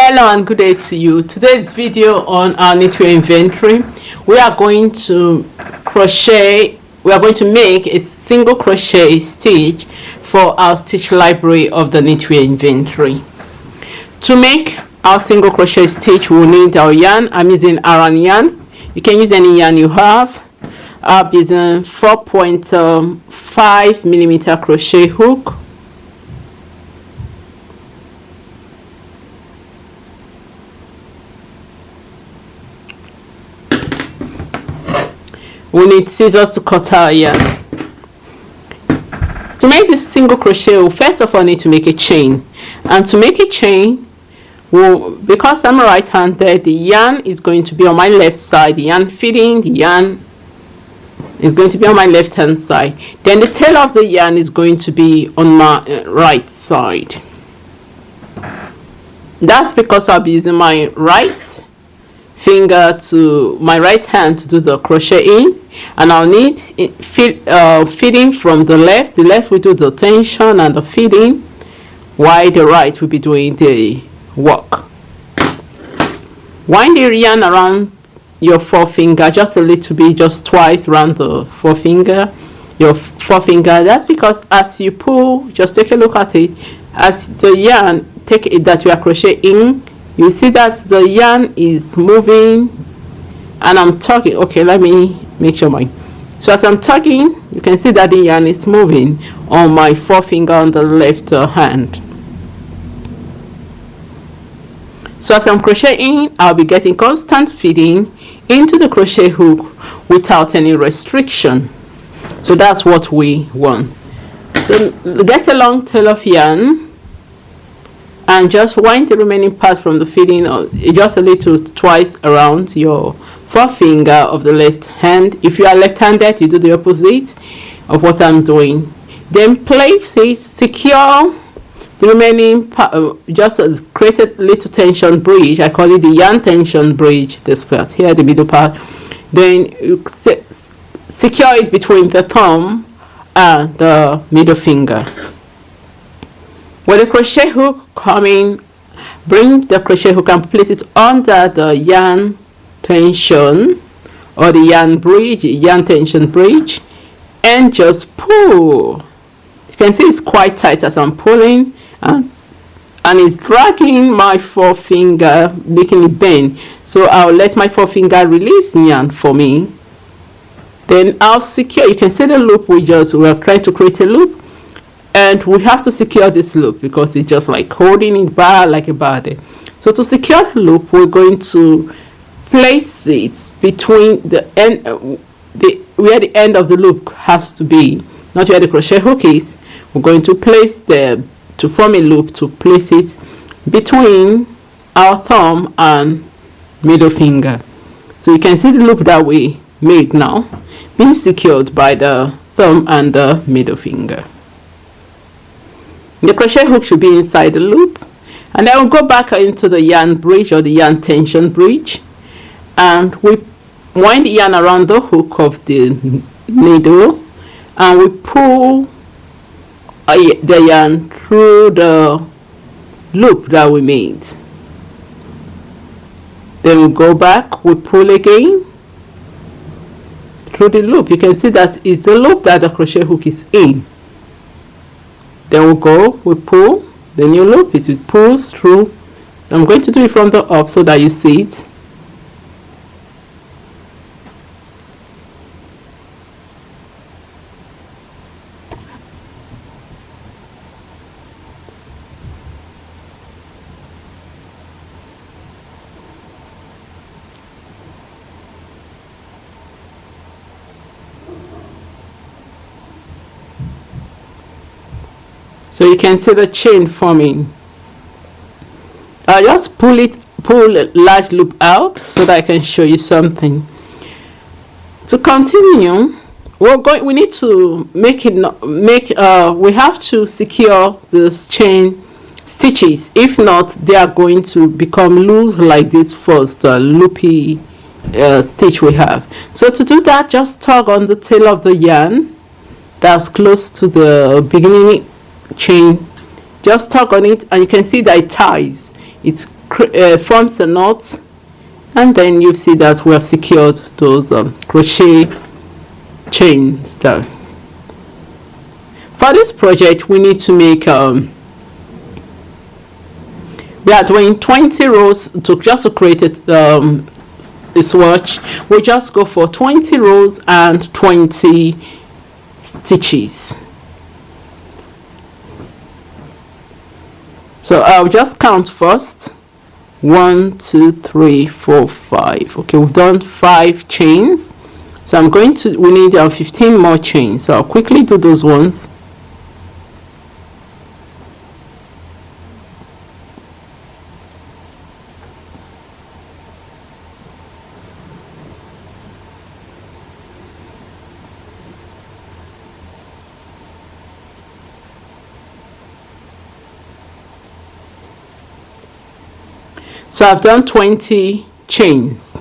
Hello and good day to you. Today's video on our knitwear inventory, we are going to make a single crochet stitch for our stitch library of the knitwear inventory. To make our single crochet stitch, we'll need our yarn. I'm using Aran yarn. You can use any yarn you have. I'm using 4.5 millimeter crochet hook. We need scissors to cut our yarn. To make this single crochet, we first of all need to make a chain. And to make a chain, because I'm right-handed, the yarn is going to be on my left side. The yarn fitting, the yarn is going to be on my left-hand side. Then the tail of the yarn is going to be on my right side. That's because I'll be using my right finger to my right hand to do the crochet in, and I'll need feeding from the left. The left will do the tension and the feeding, while the right will be doing the work. Wind the yarn around your forefinger just a little bit, just twice around the your forefinger. That's because as you pull, just take a look at it, as the yarn that you are crocheting, you see that the yarn is moving, and I'm tugging. Okay, let me make sure so as I'm tugging, you can see that the yarn is moving on my forefinger on the left hand. So as I'm crocheting, I'll be getting constant feeding into the crochet hook without any restriction. So that's what we want. So get a long tail of yarn and just wind the remaining part from the feeding just a little twice around your forefinger of the left hand. If you are left-handed, you do the opposite of what I'm doing. Then place it, secure the remaining part, just create a little tension bridge. I call it the yarn tension bridge, this part here, the middle part. Then you secure it between the thumb and the middle finger. With the crochet hook coming, bring the crochet hook and place it under the yarn tension or the yarn tension bridge, and just pull. You can see it's quite tight as I'm pulling, and it's dragging my forefinger, making it bend. So I'll let my forefinger release yarn for me. Then I'll secure. You can see the loop we are trying to create a loop. And we have to secure this loop because it's just like holding it back like a body. So to secure the loop, we're going to place it between the end, where the end of the loop has to be, not where the crochet hook is. We're going to place to form a loop, to place it between our thumb and middle finger. So you can see the loop that we made now being secured by the thumb and the middle finger. The crochet hook should be inside the loop, and then we'll go back into the yarn bridge or the yarn tension bridge, and we wind the yarn around the hook of the needle, and we pull the yarn through the loop that we made. Then we go back, we pull again through the loop. You can see that it's the loop that the crochet hook is in. Then we pull the new loop, it pulls through. So I'm going to do it from the up so that you see it. So you can see the chain forming. I'll just pull a large loop out so that I can show you something. To continue, we need to we have to secure this chain stitches. If not, they are going to become loose like this first loopy stitch we have. So to do that, just tug on the tail of the yarn that's close to the beginning chain. Just tug on it, and you can see that it ties. It forms the knot, and then you see that we have secured those crochet chains there. For this project, we need to make we are doing 20 rows to create it, a swatch. We just go for 20 rows and 20 stitches. So I'll just count first. 1 2 3 4 5. Okay, we've done 5 chains, so we need 15 more chains, so I'll quickly do those ones. So I've done 20 chains.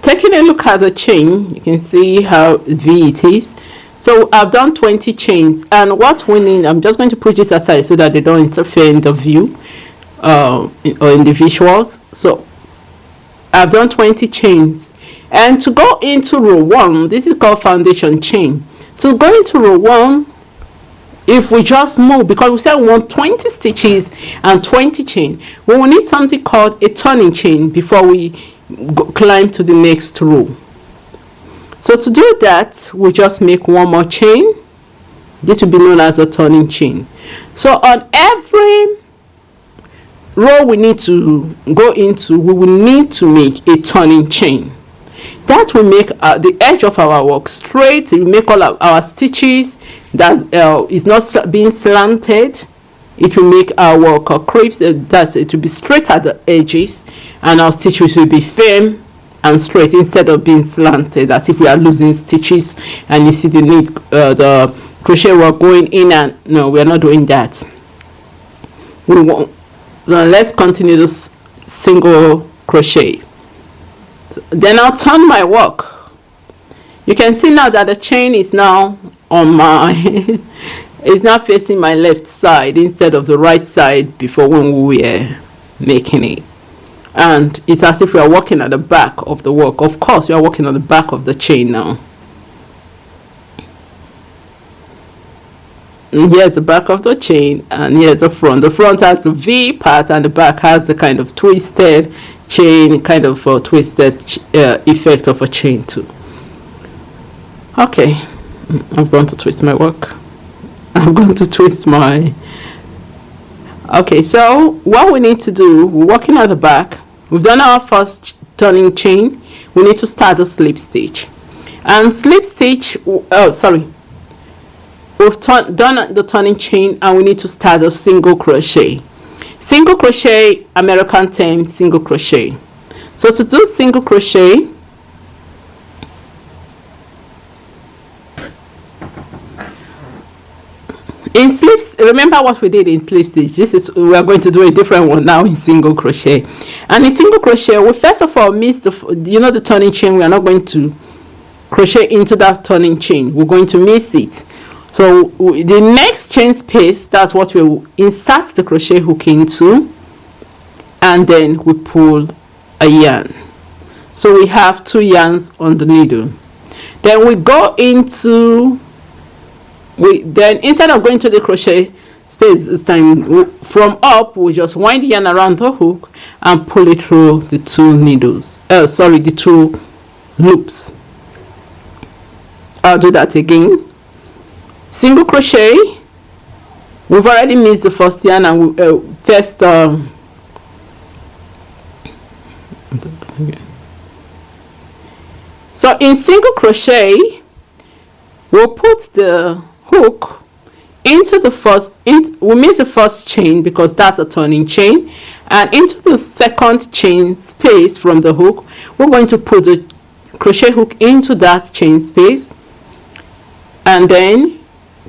Taking a look at the chain, you can see how V it is. So I've done 20 chains, and what we need, I'm just going to put this aside so that they don't interfere in the view or in the visuals. So I've done 20 chains, and to go into row 1, this is called foundation chain. To go into row 1, if we just move, because we said we want 20 stitches and 20 chain, we will need something called a turning chain before we climb to the next row. So to do that, we just make one more chain. This will be known as a turning chain. So on every row we need to go into, we will need to make a turning chain. That will make the edge of our work straight. It will make all of our stitches that is not being slanted. It will make our work creeps, that it will be straight at the edges, and our stitches will be firm and straight instead of being slanted, as if we are losing stitches and you see the crochet work going in, and no, we are not doing that. We want, so let's continue this single crochet. Then I'll turn my work. You can see now that the chain is now on my it's not facing my left side instead of the right side before when we were making it, and it's as if we are working at the back of the work. Of course, we are working on the back of the chain now. And here's the back of the chain, and here's the front. The front has the V part, and the back has the kind of twisted chain, kind of twisted effect of a chain too. Okay, I'm going to twist my work. I'm going to twist my... Okay, so what we need to do, we're working at the back. We've done our first turning chain. We need to start a slip stitch. And slip stitch, we've done the turning chain, and we need to start a single crochet. Single crochet, American term, single crochet. So to do single crochet, in slips, remember what we did in slip stitch. We are going to do a different one now in single crochet. And in single crochet, we first of all miss the turning chain. We are not going to crochet into that turning chain. We're going to miss it. So the next chain space, that's what we will insert the crochet hook into, and then we pull a yarn. So we have 2 yarns on the needle. Then we go into, then instead of going to the crochet space this time, from up we just wind the yarn around the hook and pull it through the 2 needles, the 2 loops. I'll do that again. Single crochet, we've already missed the first yarn, and so in single crochet, we'll put the hook into the first, we miss the first chain because that's a turning chain, and into the second chain space from the hook, we're going to put the crochet hook into that chain space, and then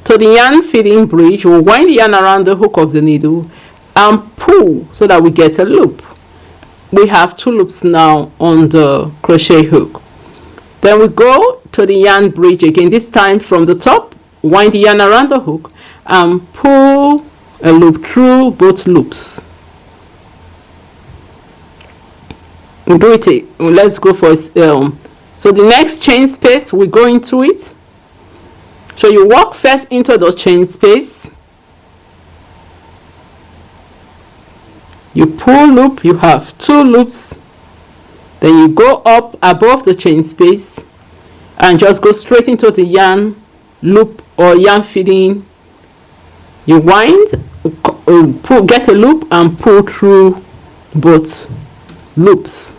to the yarn feeding bridge, we'll wind the yarn around the hook of the needle and pull so that we get a loop. We have 2 loops now on the crochet hook. Then we go to the yarn bridge again, this time from the top, wind the yarn around the hook and pull a loop through both loops. We'll do it. Let's go for so the next chain space we go into it. So you walk first into the chain space, you pull loop, you have 2 loops, then you go up above the chain space and just go straight into the yarn loop or yarn feeding. You wind, get a loop and pull through both loops.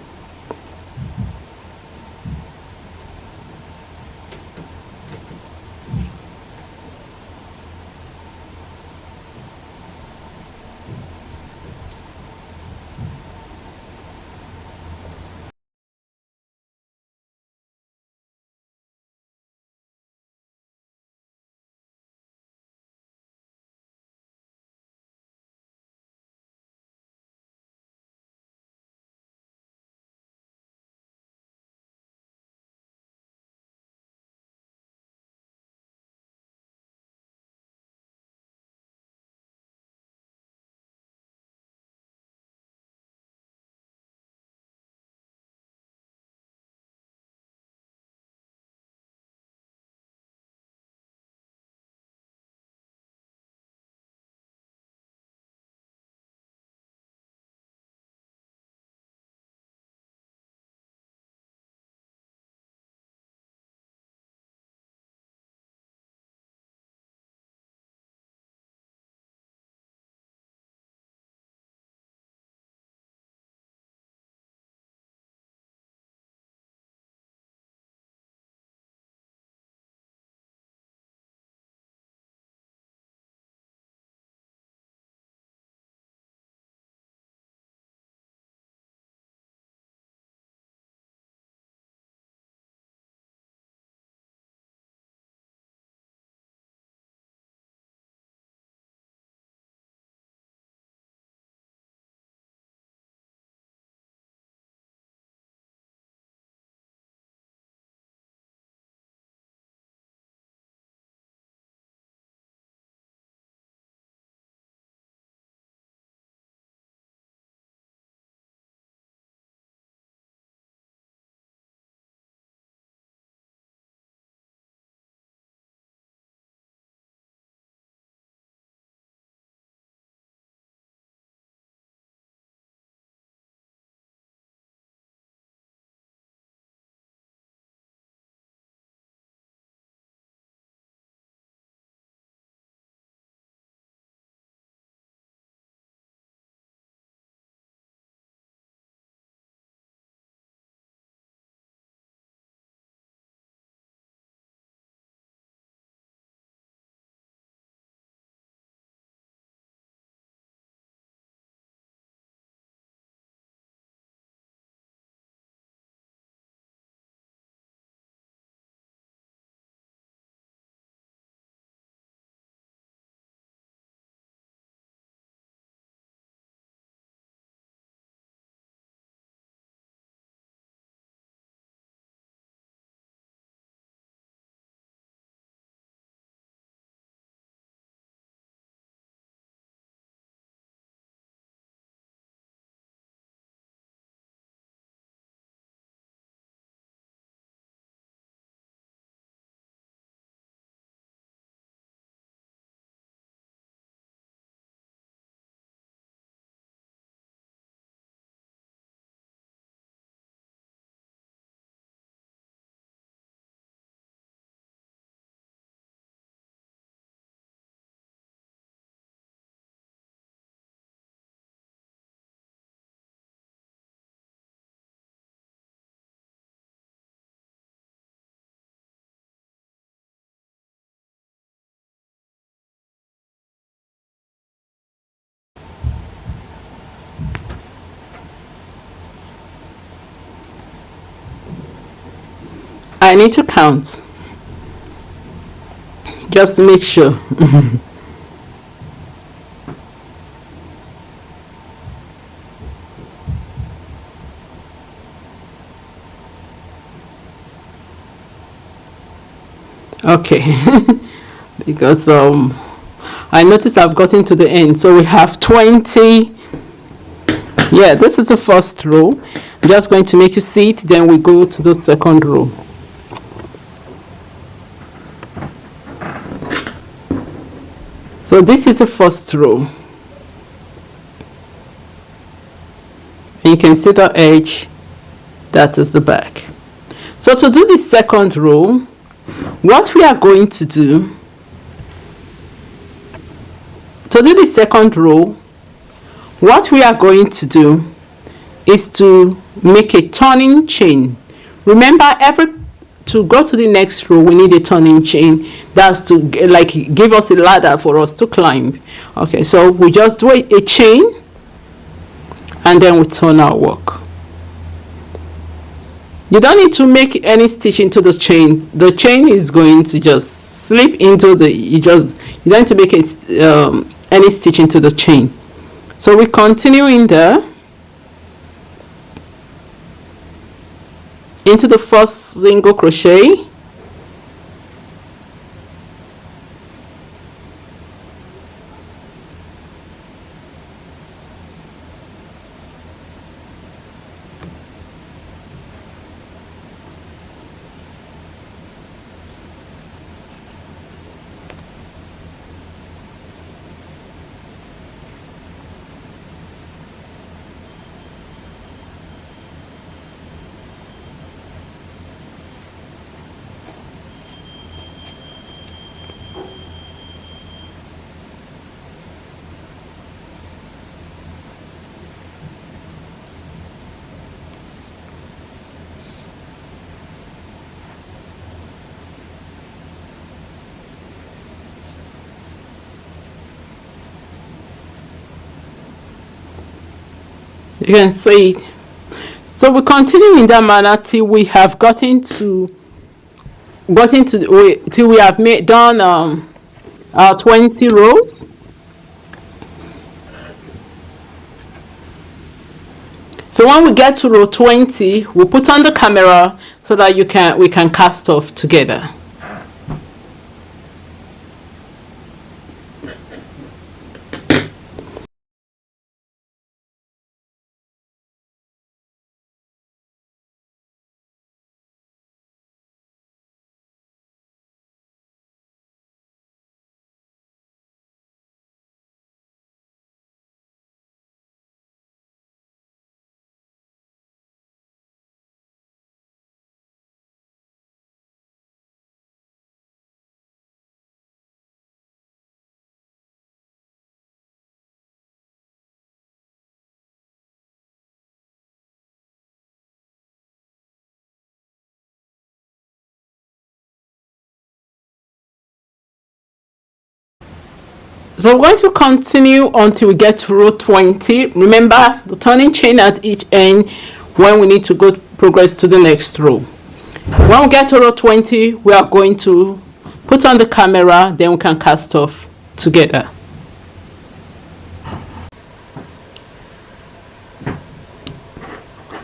I need to count just to make sure. Okay. Because I notice I've gotten to the end. So we have 20. Yeah, this is the first row. I'm just going to make you see it, then we go to the second row. So this is the first row. And you can see the edge, that is the back. So to do the second row, what we are going to do, what we are going to do is to make a turning chain. Remember, to go to the next row, we need a turning chain. That's to like give us a ladder for us to climb. Okay, so we just do a chain, and then we turn our work. You don't need to make any stitch into the chain. The chain is going to just slip into the, you don't need to make it any stitch into the chain. So we continue in there into the first single crochet, you can see it. So we continue in that manner till we have till we have done our 20 rows. So when we get to row 20, we put on the camera so that we can cast off together. So we're going to continue until we get to row 20. Remember the turning chain at each end when we need to go progress to the next row. When we get to row 20, we are going to put on the camera, then we can cast off together.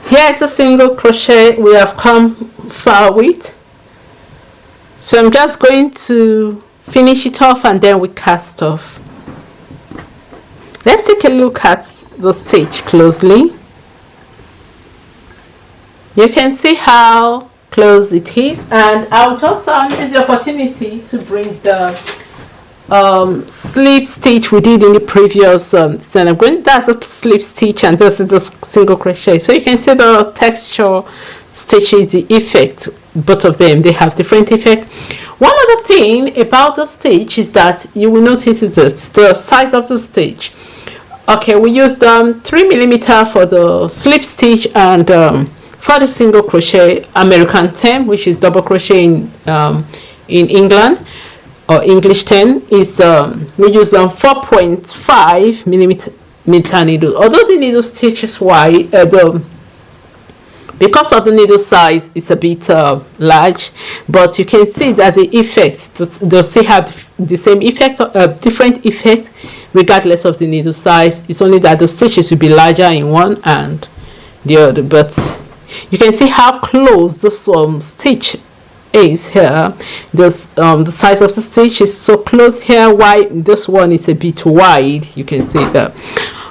Here is a single crochet we have come far with. So I'm just going to finish it off and then we cast off. Let's take a look at the stitch closely. You can see how close it is, and I'll just use the opportunity to bring the slip stitch we did in the previous set. That's a slip stitch and this is the single crochet. So you can see the texture stitches, the effect, both of them, they have different effect. One other thing about the stitch is that you will notice is the size of the stitch. Okay, we used 3mm for the slip stitch, and for the single crochet American 10, which is double crochet in England, or English 10, is we use 4.5mm needle. Although the needle stitch is wide, because of the needle size, it's a bit large, but you can see that the effect, they still have the same effect, different effect regardless of the needle size. It's only that the stitches will be larger in one and the other, but you can see how close the stitch is here. This the size of the stitch is so close here, why this one is a bit wide, you can see that.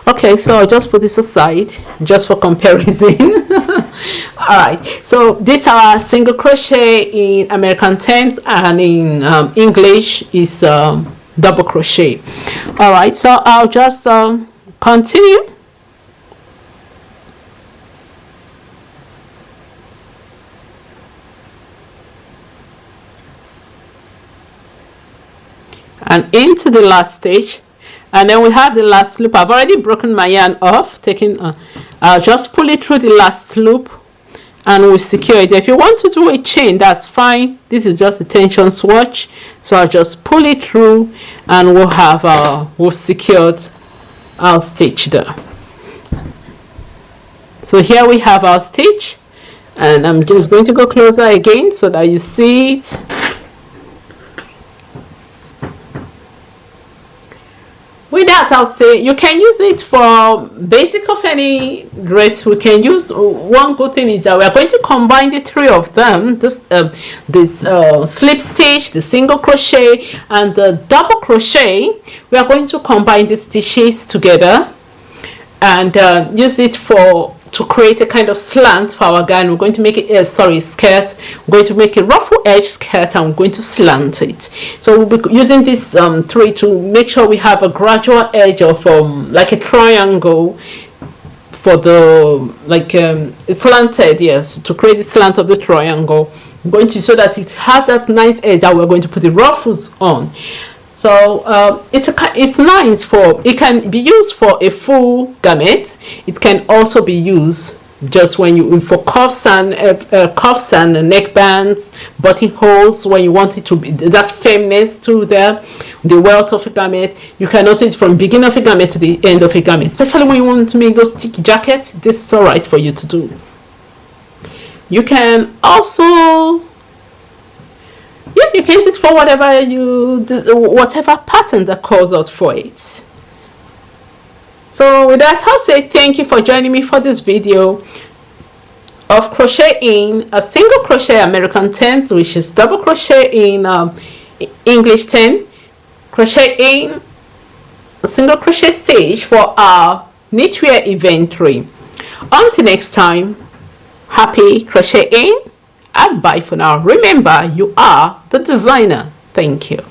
Okay, so I'll just put this aside just for comparison. All right, so these are single crochet in American terms, and in English is double crochet. All right, so I'll just continue. And into the last stitch, and then we have the last loop. I've already broken my yarn off, taking I'll just pull it through the last loop and we'll secure it. If you want to do a chain, that's fine. This is just a tension swatch, so I'll just pull it through and we'll have we've secured our stitch there. So here we have our stitch, and I'm just going to go closer again so that you see it. With that, I'll say you can use it for basic of any dress. We can use, one good thing is that we are going to combine the three of them, this slip stitch, the single crochet, and the double crochet. We are going to combine the stitches together and use it to create a kind of slant for our gown. We're going to make it skirt. We're going to make a ruffle edge skirt, and we're going to slant it. So we'll be using this three to make sure we have a gradual edge of like a triangle for the slanted, yes, to create the slant of the triangle. I'm going to, so that it has that nice edge that we're going to put the ruffles on. So it's nice for, it can be used for a full garment. It can also be used just when you, for cuffs and neckbands, buttonholes, when you want it to be that firmness to the wealth of a garment. You can also use it from beginning of a garment to the end of a garment, especially when you want to make those sticky jackets. This is all right for you to do. You can also, yeah, you can use it for whatever pattern that calls out for it. So with that, I'll say thank you for joining me for this video of crocheting a single crochet American 10, which is double crochet in English 10, crocheting a single crochet stitch for our knitwear inventory. Until next time, happy crocheting and bye for now. Remember, you are the designer. Thank you.